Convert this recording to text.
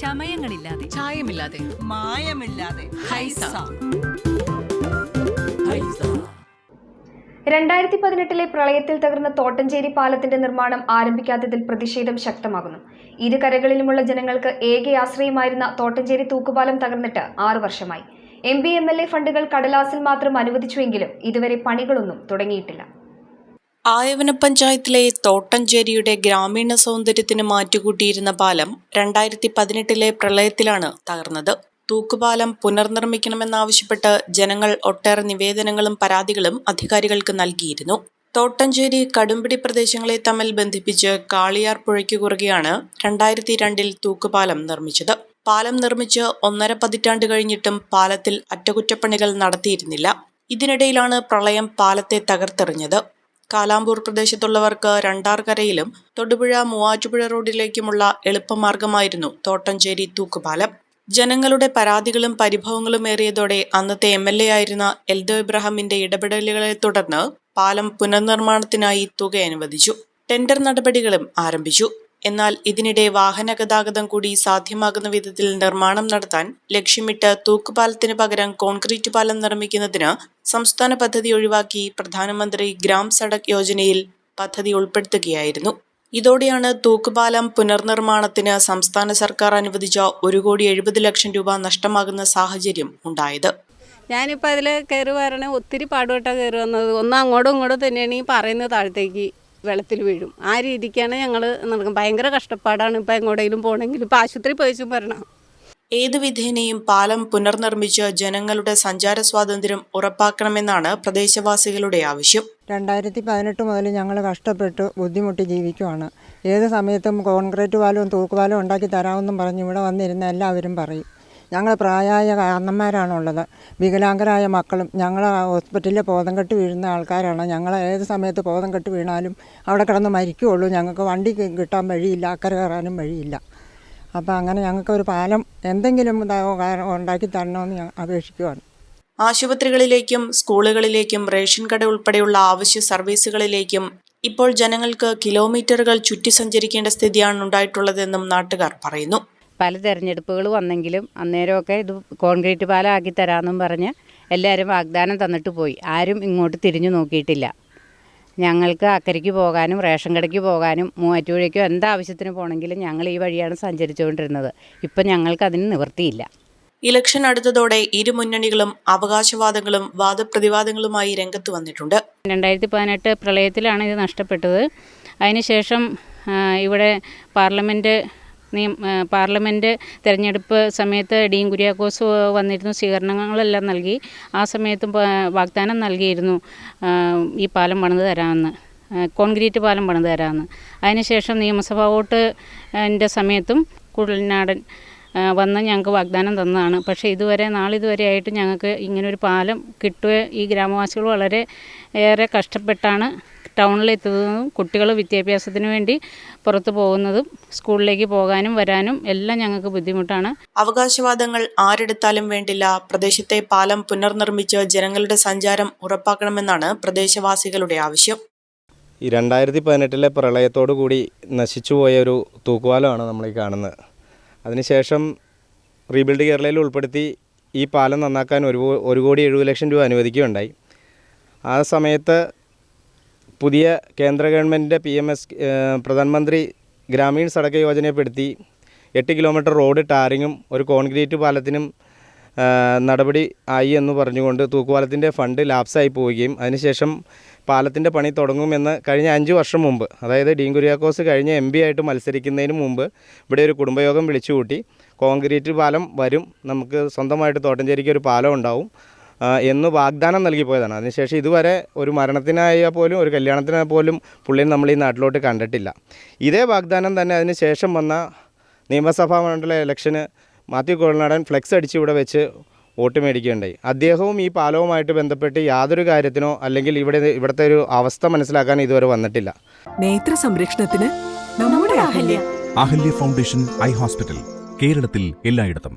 ചമയങ്ങളില്ലാതെ, ചായമില്ലാതെ, മായമില്ലാതെ. ഹൈസ 2018 പ്രളയത്തിൽ തകർന്ന തോട്ടഞ്ചേരി പാലത്തിന്റെ നിർമ്മാണം ആരംഭിക്കാത്തതിൽ പ്രതിഷേധം ശക്തമാകുന്നു. ഇരു കരകളിലുമുള്ള ജനങ്ങൾക്ക് ഏക ആശ്രയമായിരുന്ന തോട്ടഞ്ചേരി തൂക്കുപാലം തകർന്നിട്ട് 6 വർഷമായി. MP MLA ഫണ്ടുകൾ കടലാസിൽ മാത്രം അനുവദിച്ചുവെങ്കിലും ഇതുവരെ പണികളൊന്നും തുടങ്ങിയിട്ടില്ല. ആയവന പഞ്ചായത്തിലെ തോട്ടഞ്ചേരിയുടെ ഗ്രാമീണ സൗന്ദര്യത്തിന് മാറ്റുകൂട്ടിയിരുന്ന പാലം 2018 പ്രളയത്തിലാണ് തകർന്നത്. തൂക്കുപാലം പുനർനിർമ്മിക്കണമെന്നാവശ്യപ്പെട്ട് ജനങ്ങൾ ഒട്ടേറെ നിവേദനങ്ങളും പരാതികളും അധികാരികൾക്ക് നൽകിയിരുന്നു. തോട്ടഞ്ചേരി കടുംപിടി പ്രദേശങ്ങളെ തമ്മിൽ ബന്ധിപ്പിച്ച് കാളിയാർ പുഴയ്ക്ക് കുറുകെയാണ് 2002 തൂക്കുപാലം നിർമ്മിച്ചത്. പാലം നിർമ്മിച്ച് 1.5 പതിറ്റാണ്ട് കഴിഞ്ഞിട്ടും പാലത്തിൽ അറ്റകുറ്റപ്പണികൾ നടത്തിയിരുന്നില്ല. ഇതിനിടയിലാണ് പ്രളയം പാലത്തെ തകർത്തെറിഞ്ഞത്. കാലാമ്പൂർ പ്രദേശത്തുള്ളവർക്ക് രണ്ടാർകരയിലും തൊടുപുഴ മൂവാറ്റുപുഴ റോഡിലേക്കുമുള്ള എളുപ്പമാർഗമായിരുന്നു തോട്ടഞ്ചേരി തൂക്കുപാലം. ജനങ്ങളുടെ പരാതികളും പരിഭവങ്ങളും ഏറിയതോടെ അന്നത്തെ MLA ആയിരുന്ന എൽദോ ഇബ്രാഹിമിന്റെ ഇടപെടലുകളെ തുടർന്ന് പാലം പുനർനിർമ്മാണത്തിനായി തുക അനുവദിച്ചു. ടെൻഡർ നടപടികളും ആരംഭിച്ചു. എന്നാൽ ഇതിനിടെ വാഹന ഗതാഗതം കൂടി സാധ്യമാകുന്ന വിധത്തിൽ നിർമ്മാണം നടത്താൻ ലക്ഷ്യമിട്ട് തൂക്കുപാലത്തിന് പകരം കോൺക്രീറ്റ് പാലം നിർമ്മിക്കുന്നതിന് സംസ്ഥാന പദ്ധതി ഒഴിവാക്കി പ്രധാനമന്ത്രി ഗ്രാം സഡക് യോജനയിൽ പദ്ധതി ഉൾപ്പെടുത്തുകയായിരുന്നു. ഇതോടെയാണ് തൂക്കുപാലം പുനർനിർമ്മാണത്തിന് സംസ്ഥാന സർക്കാർ അനുവദിച്ച 1,70,00,000 രൂപ നഷ്ടമാകുന്ന സാഹചര്യം ഉണ്ടായത്. ഞാനിപ്പോൾ അതിൽ കയറി വരണേ ഒത്തിരി പാടുപെട്ടാണ് കയറി വന്നത്. ഒന്ന് അങ്ങോട്ടും ഇങ്ങോട്ടും തന്നെയാണ് ഈ പറയുന്നത്, താഴത്തേക്ക് വെള്ളത്തിൽ വീഴും. ആ രീതിക്കാണ് ഞങ്ങൾ നടക്കുന്നത്. ഭയങ്കര കഷ്ടപ്പാടാണ്. ഇപ്പോൾ എങ്ങോട്ടെങ്കിലും പോകണമെങ്കിൽ ഇപ്പോൾ ആശുപത്രി പോയിച്ചും വരണം. ഏത് വിധേനയും പാലം പുനർനിർമ്മിച്ച് ജനങ്ങളുടെ സഞ്ചാര സ്വാതന്ത്ര്യം ഉറപ്പാക്കണമെന്നാണ് പ്രദേശവാസികളുടെ ആവശ്യം. 2018 മുതൽ ഞങ്ങൾ കഷ്ടപ്പെട്ട് ബുദ്ധിമുട്ടി ജീവിക്കുവാണ്. ഏത് സമയത്തും കോൺക്രീറ്റ് പാലവും തൂക്കുപാലവും ഉണ്ടാക്കി തരാമെന്നും പറഞ്ഞ് ഇവിടെ വന്നിരുന്ന എല്ലാവരും പറയും. ഞങ്ങൾ പ്രായമായ കാരണന്മാരാണുള്ളത്, വികലാംഗരായ മക്കളും. ഞങ്ങൾ ഹോസ്പിറ്റലിൽ ബോധം കെട്ട് വീഴുന്ന ആൾക്കാരാണ്. ഞങ്ങൾ ഏത് സമയത്ത് ബോധം കെട്ട് വീണാലും അവിടെ കിടന്ന് മരിക്കുകയുള്ളൂ. ഞങ്ങൾക്ക് വണ്ടി കിട്ടാൻ വഴിയില്ല, അക്കരെ കയറാനും വഴിയില്ല. അപ്പോൾ അങ്ങനെ ഞങ്ങൾക്കൊരു പാലം എന്തെങ്കിലും ഉണ്ടാക്കി തരണമെന്ന് ഞാൻ അപേക്ഷിക്കുകയാണ്. ആശുപത്രികളിലേക്കും സ്കൂളുകളിലേക്കും റേഷൻ കട ഉൾപ്പെടെയുള്ള ആവശ്യ സർവീസുകളിലേക്കും ഇപ്പോൾ ജനങ്ങൾക്ക് കിലോമീറ്ററുകൾ ചുറ്റി സഞ്ചരിക്കേണ്ട സ്ഥിതിയാണ് ഉണ്ടായിട്ടുള്ളതെന്നും നാട്ടുകാർ പറയുന്നു. പല തെരഞ്ഞെടുപ്പുകൾ വന്നെങ്കിലും അന്നേരമൊക്കെ ഇത് കോൺക്രീറ്റ് പാലം ആക്കി തരാമെന്നും പറഞ്ഞ് എല്ലാവരും വാഗ്ദാനം തന്നിട്ട് പോയി. ആരും ഇങ്ങോട്ട് തിരിഞ്ഞു നോക്കിയിട്ടില്ല. ഞങ്ങൾക്ക് അക്കരയ്ക്ക് പോകാനും റേഷൻ കടയ്ക്ക് പോകാനും മൂവാറ്റുപുഴയ്ക്കോ എന്താവശ്യത്തിന് പോകണമെങ്കിലും ഞങ്ങൾ ഈ വഴിയാണ് സഞ്ചരിച്ചുകൊണ്ടിരുന്നത്. ഇപ്പം ഞങ്ങൾക്ക് അതിന് നിവൃത്തിയില്ല. ഇലക്ഷൻ അടുത്തതോടെ ഇരു മുന്നണികളും അവകാശവാദങ്ങളും വാദപ്രതിവാദങ്ങളുമായി രംഗത്ത് വന്നിട്ടുണ്ട്. 2018 പ്രളയത്തിലാണ് ഇത് നഷ്ടപ്പെട്ടത്. അതിനുശേഷം ഇവിടെ പാർലമെൻറ്റ് തിരഞ്ഞെടുപ്പ് സമയത്ത് ഡീൻ കുര്യാക്കോസ് വന്നിരുന്നു, സ്വീകരണങ്ങളെല്ലാം നൽകി. ആ സമയത്തും വാഗ്ദാനം നൽകിയിരുന്നു ഈ പാലം പണിത് തരാമെന്ന്, കോൺക്രീറ്റ് പാലം പണിത് തരാമെന്ന്. അതിനുശേഷം നിയമസഭാ വോട്ടിൻ്റെ സമയത്തും കുഴൽനാടൻ വന്ന് ഞങ്ങൾക്ക് വാഗ്ദാനം തന്നതാണ്. പക്ഷേ നാളിതുവരെ ആയിട്ട് ഞങ്ങൾക്ക് ഇങ്ങനൊരു പാലം കിട്ടുകയോ, ഈ ഗ്രാമവാസികൾ വളരെ ഏറെ കഷ്ടപ്പെട്ടാണ് ടൗണിലെത്തുന്നതും കുട്ടികൾ വിദ്യാഭ്യാസത്തിന് വേണ്ടി പുറത്തു പോകുന്നതും സ്കൂളിലേക്ക് പോകാനും വരാനും എല്ലാം ഞങ്ങൾക്ക് ബുദ്ധിമുട്ടാണ്. അവകാശവാദങ്ങൾ ആരെടുത്താലും വേണ്ടില്ല, പ്രദേശത്തെ പാലം പുനർനിർമ്മിച്ച് ജനങ്ങളുടെ സഞ്ചാരം ഉറപ്പാക്കണമെന്നാണ് പ്രദേശവാസികളുടെ ആവശ്യം. ഈ 2018 പ്രളയത്തോടു കൂടി നശിച്ചുപോയ ഒരു തൂക്കുപാലമാണ് നമ്മൾ ഈ കാണുന്നത്. അതിനുശേഷം റീബിൽഡ് കേരളയിൽ ഉൾപ്പെടുത്തി ഈ പാലം നന്നാക്കാൻ 1,70,00,000 രൂപ അനുവദിക്കുകയുണ്ടായി. ആ സമയത്ത് പുതിയ കേന്ദ്ര ഗവൺമെൻറ്റിൻ്റെ PMS പ്രധാനമന്ത്രി ഗ്രാമീൺ സഡക് യോജനയെപ്പെടുത്തി 8 കിലോമീറ്റർ റോഡ് ടാറിങ്ങും ഒരു കോൺക്രീറ്റ് പാലത്തിനും നടപടി ആയി എന്ന് പറഞ്ഞുകൊണ്ട് തൂക്കുപാലത്തിൻ്റെ ഫണ്ട് ലാപ്സായി പോവുകയും അതിനുശേഷം പാലത്തിൻ്റെ പണി തുടങ്ങുമെന്ന് കഴിഞ്ഞ 5 വർഷം മുമ്പ്, അതായത് ഡീൻ കുര്യാക്കോസ് കഴിഞ്ഞ MP ആയിട്ട് മത്സരിക്കുന്നതിന് മുമ്പ് ഇവിടെ ഒരു കുടുംബയോഗം വിളിച്ചുകൂട്ടി കോൺക്രീറ്റ് പാലം വരും, നമുക്ക് സ്വന്തമായിട്ട് തോട്ടഞ്ചേരിക്ക് ഒരു പാലം ഉണ്ടാവും എന്ന് വാഗ്ദാനം നൽകിപ്പോയതാണ്. അതിനുശേഷം ഇതുവരെ ഒരു മരണത്തിനായാൽ പോലും ഒരു കല്യാണത്തിനായാൽ പോലും പുള്ളിയെ നമ്മൾ ഈ നാട്ടിലോട്ട് കണ്ടിട്ടില്ല. ഇതേ വാഗ്ദാനം തന്നെ അതിന് ശേഷം വന്ന നിയമസഭാ മണ്ഡല ഇലക്ഷന് മാത്യു കുഴൽനാടൻ ഫ്ലെക്സ് അടിച്ച് ഇവിടെ വെച്ച് വോട്ട് മേടിക്കുകയുണ്ടായി. അദ്ദേഹവും ഈ പാലവുമായിട്ട് ബന്ധപ്പെട്ട് യാതൊരു കാര്യത്തിനോ അല്ലെങ്കിൽ ഇവിടുത്തെ ഒരു അവസ്ഥ മനസ്സിലാക്കാൻ ഇതുവരെ വന്നിട്ടില്ല. നേത്ര സംരക്ഷണത്തിന് നമ്മുടെ അഹല്യ ഫൗണ്ടേഷൻ ഐ ഹോസ്പിറ്റൽ, കേരളത്തിൽ എല്ലായിടത്തും.